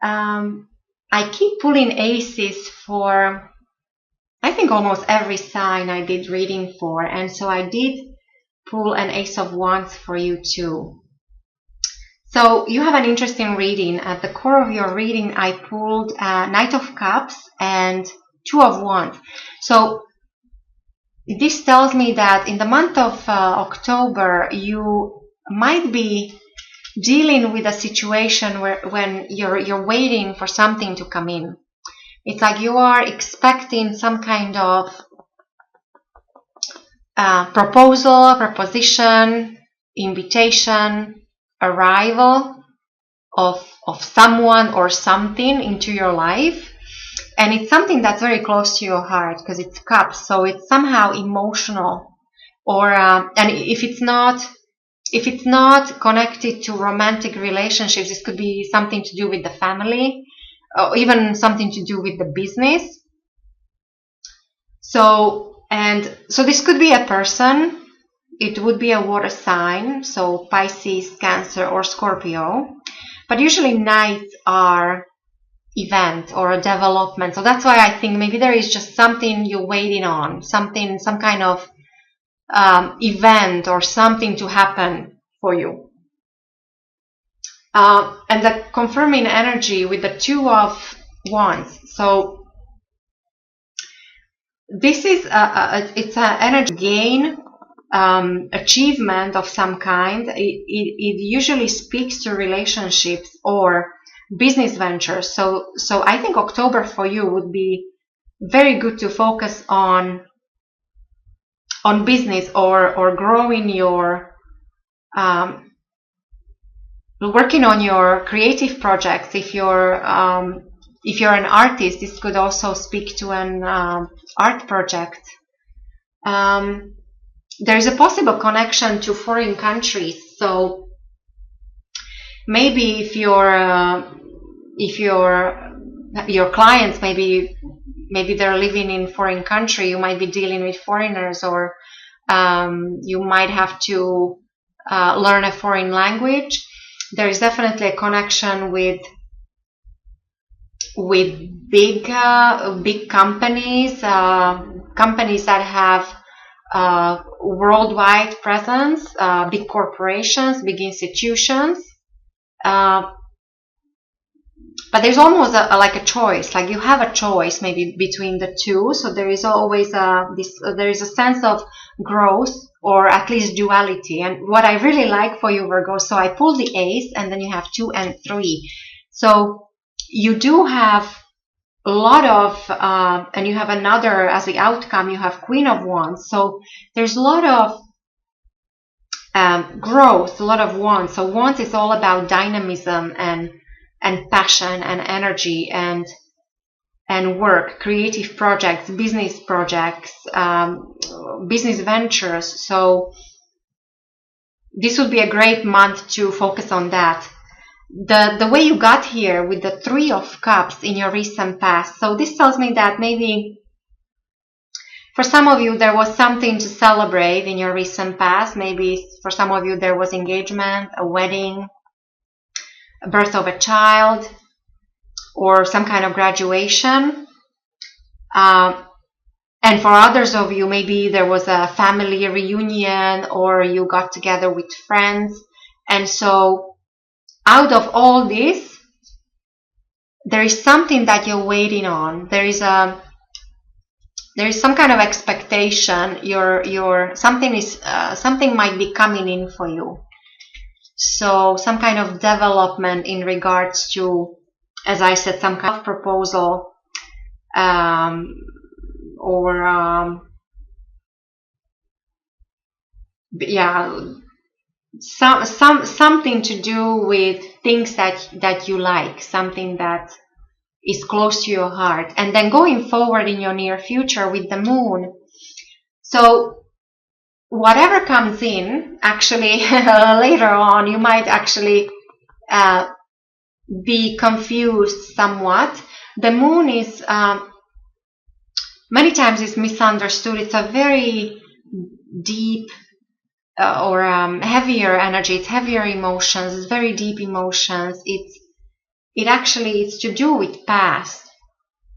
I keep pulling aces for, I think, almost every sign I did reading for. And so I did pull an Ace of Wands for you too. So you have an interesting reading. At the core of your reading, I pulled Knight of Cups and Two of Wands. So this tells me that in the month of October, you might be dealing with a situation when you're waiting for something to come in. It's like you are expecting some kind of proposition, invitation, arrival of someone or something into your life. And it's something that's very close to your heart because it's cups, so it's somehow emotional. Or and if it's not connected to romantic relationships, this could be something to do with the family, or even something to do with the business. So this could be a person. It would be a water sign, so Pisces, Cancer, or Scorpio. But usually nights are event or a development. So that's why I think maybe there is just something you're waiting on, some kind of event or something to happen for you. And the confirming energy with the Two of Wands. So this is it's an energy gain, achievement of some kind. It usually speaks to relationships or business ventures. So I think October for you would be very good to focus on business or growing your working on your creative projects. If you're an artist, this could also speak to an art project. There is a possible connection to foreign countries. So maybe if your clients maybe they're living in foreign country, you might be dealing with foreigners, or you might have to learn a foreign language. There is definitely a connection with big companies, companies that have worldwide presence, big corporations, big institutions. But there's almost like a choice, like you have a choice maybe between the two. So there is always there is a sense of growth, or at least duality. And what I really like for you, Virgo, so I pulled the Ace, and then you have 2 and 3. So you do have a lot of, and you have another, as the outcome, you have Queen of Wands. So there's a lot of growth, a lot of Wands. So Wands is all about dynamism and passion and energy and work, creative projects, business projects, business ventures. So this would be a great month to focus on that. The way you got here with the 3 of Cups in your recent past. So this tells me that maybe for some of you there was something to celebrate in your recent past. Maybe for some of you there was engagement, a wedding, a birth of a child, or some kind of graduation. And for others of you, maybe there was a family reunion, or you got together with friends. And so out of all this, there is something that you're waiting on. There is some kind of expectation. Something might be coming in for you. So some kind of development in regards to, as I said, some kind of proposal, something to do with things that you like, something that is close to your heart. And then going forward in your near future with the Moon. So whatever comes in, actually, later on, you might actually be confused somewhat. The Moon is many times is misunderstood. It's a very deep or heavier energy. It's heavier emotions. It's very deep emotions. it actually is to do with past.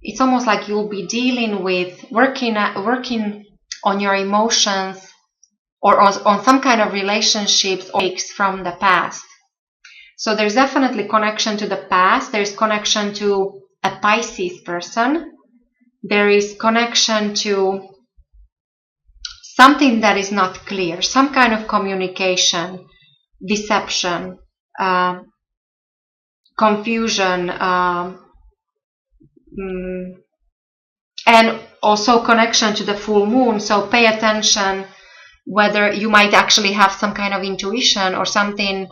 It's almost like you'll be dealing with working on your emotions or on some kind of relationships or from the past. So there's definitely connection to the past. There's connection to a Pisces person. There is connection to something that is not clear, some kind of communication, deception, confusion, and also connection to the full moon. So pay attention whether you might actually have some kind of intuition or something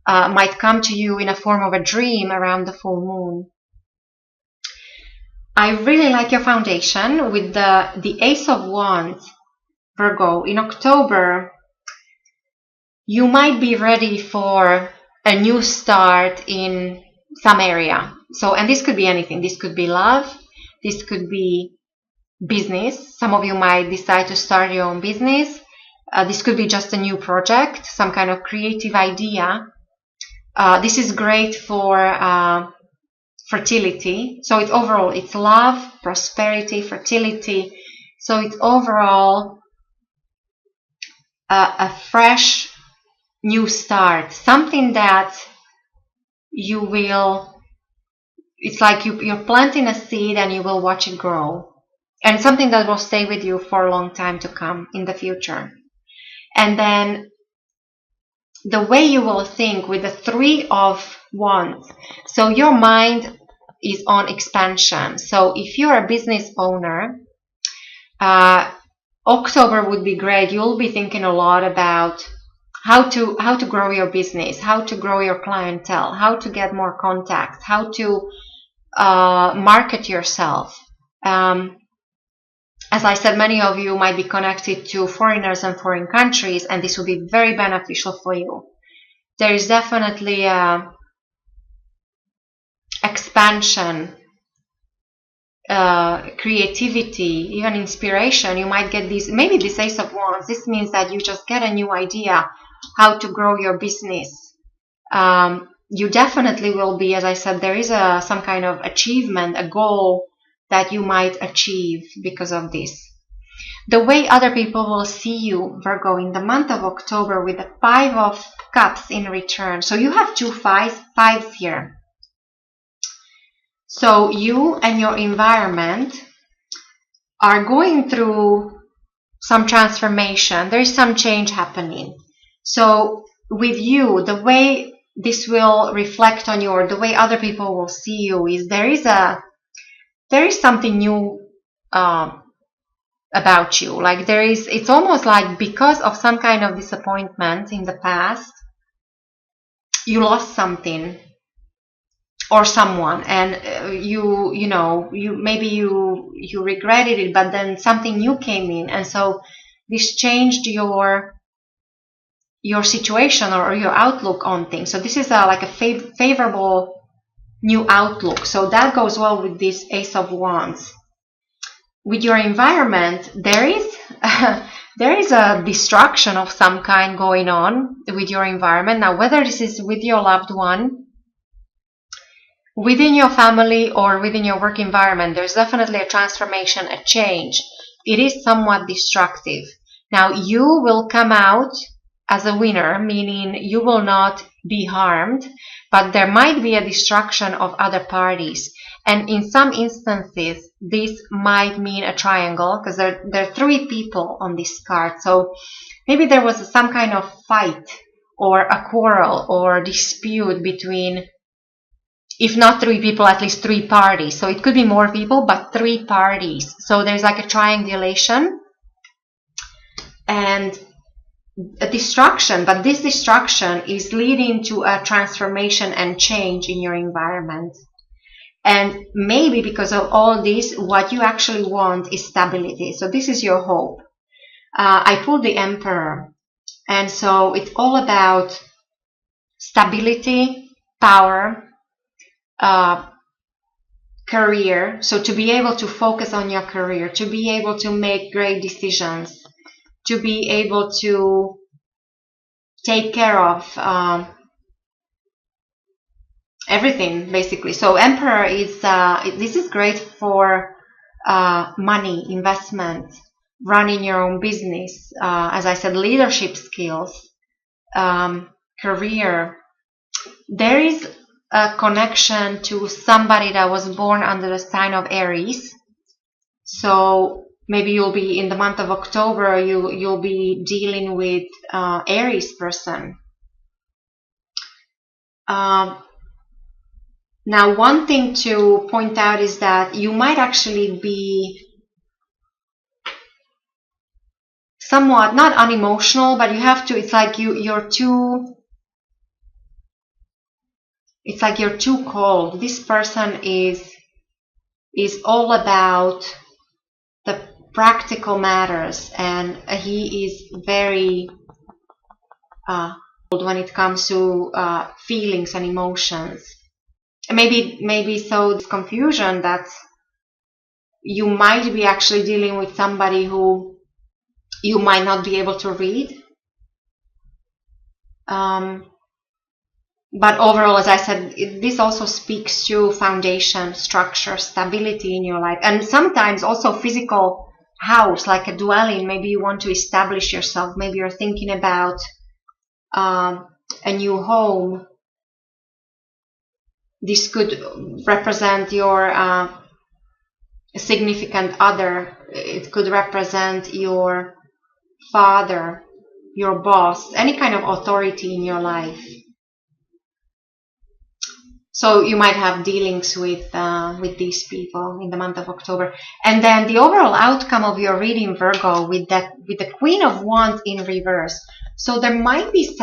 might come to you in a form of a dream around the full moon. I really like your foundation with the Ace of Wands, Virgo. In October, you might be ready for a new start in some area. So, and this could be anything. This could be love. This could be business. Some of you might decide to start your own business. This could be just a new project, some kind of creative idea. This is great for fertility. So it's overall, it's love, prosperity, fertility. So it's overall a fresh new start, something that you will, it's like you're planting a seed and you will watch it grow, and something that will stay with you for a long time to come in the future. And then the way you will think with the Three of Wands, so your mind is on expansion. So if you're a business owner, October would be great. You'll be thinking a lot about how to grow your business, how to grow your clientele, how to get more contacts, how to market yourself. As I said, many of you might be connected to foreigners and foreign countries, and this will be very beneficial for you. There is definitely expansion, creativity, even inspiration. You might get these, maybe this Ace of Wands. This means that you just get a new idea how to grow your business. You definitely will be, as I said, there is some kind of achievement, a goal that you might achieve because of this. The way other people will see you, Virgo, in the month of October with the Five of Cups in return. So you have two fives here. So you and your environment are going through some transformation. There is some change happening. So with you, the way this will reflect on you, or the way other people will see you, is there is something new about you. Like it's almost like because of some kind of disappointment in the past, you lost something or someone, and you regretted it, but then something new came in, and so this changed your situation or your outlook on things. So this is like a favorable new outlook. So that goes well with this Ace of Wands. With your environment, there is a destruction of some kind going on with your environment. Now, whether this is with your loved one, within your family, or within your work environment, there's definitely a transformation, a change. It is somewhat destructive. Now, you will come out as a winner, meaning you will not be harmed, but there might be a destruction of other parties. And in some instances, this might mean a triangle, because there are three people on this card. So maybe there was some kind of fight or a quarrel or dispute between, if not three people, at least three parties. So it could be more people, but three parties. So there's like a triangulation and a destruction, but this destruction is leading to a transformation and change in your environment. And maybe because of all this, what you actually want is stability. So this is your hope. I pulled the Emperor, and so it's all about stability, power, career. So to be able to focus on your career, to be able to make great decisions, to be able to take care of everything basically. So Emperor is this is great for money, investment, running your own business, as I said, leadership skills, career. There is a connection to somebody that was born under the sign of Aries. So maybe you'll be in the month of October, you'll be dealing with Aries person. Now, one thing to point out is that you might actually be somewhat not unemotional, but you have to. It's like you're too. It's like you're too cold. This person is all about the practical matters, and he is very when it comes to feelings and emotions. Maybe so it's confusion that you might be actually dealing with somebody who you might not be able to read. But overall, as I said, this also speaks to foundation, structure, stability in your life, and sometimes also physical house, like a dwelling. Maybe you want to establish yourself. Maybe you're thinking about a new home. This could represent your significant other. It could represent your father, your boss, any kind of authority in your life. So you might have dealings with these people in the month of October. And then the overall outcome of your reading, Virgo, with the Queen of Wands in reverse. So there might be it's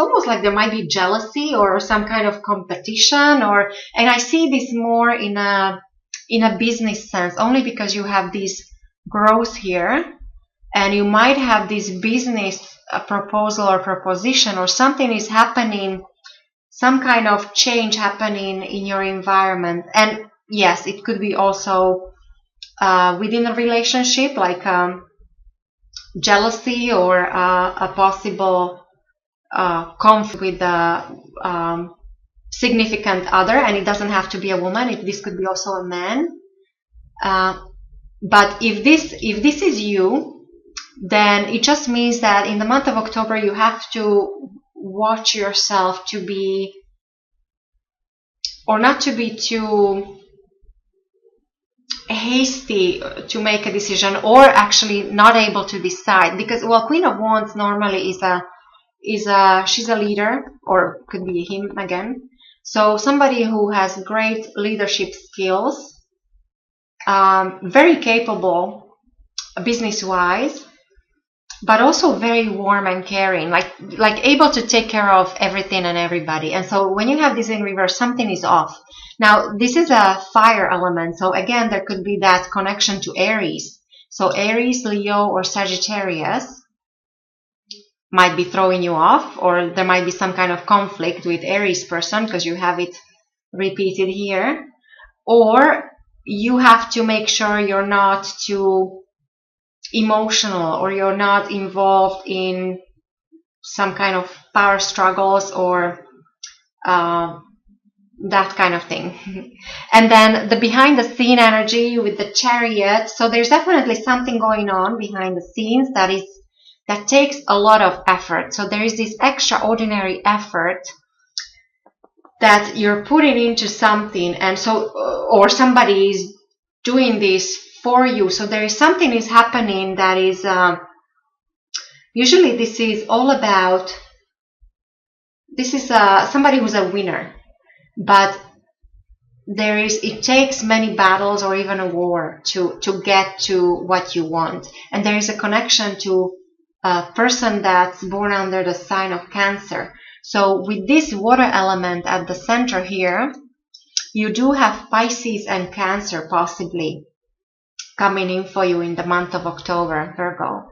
almost like there might be jealousy or some kind of competition, and I see this more in a business sense, only because you have this growth here, and you might have this business proposal or proposition, or something is happening, some kind of change happening in your environment. And yes, it could be also within a relationship, like jealousy or a possible conflict with a significant other, and it doesn't have to be a woman. This could be also a man. But if this is you, then it just means that in the month of October you have to watch yourself to be, or not to be too hasty to make a decision, or actually not able to decide, because Queen of Wands normally she's a leader, or could be him again. So somebody who has great leadership skills, very capable business-wise, but also very warm and caring, like able to take care of everything and everybody. And so when you have this in reverse, something is off. Now, this is a fire element, so again, there could be that connection to Aries. So Aries, Leo, or Sagittarius might be throwing you off, or there might be some kind of conflict with Aries person because you have it repeated here. Or you have to make sure you're not too emotional, or you're not involved in some kind of power struggles or that kind of thing. And then the behind the scene energy with the Chariot. So there's definitely something going on behind the scenes that takes a lot of effort. So there is this extraordinary effort that you're putting into something, and so or somebody is doing this for you. So there is something is happening that is usually this is all about, this is somebody who's a winner, but it takes many battles or even a war to get to what you want. And there is a connection to a person that's born under the sign of Cancer. So with this water element at the center here, you do have Pisces and Cancer possibly coming in for you in the month of October, Virgo.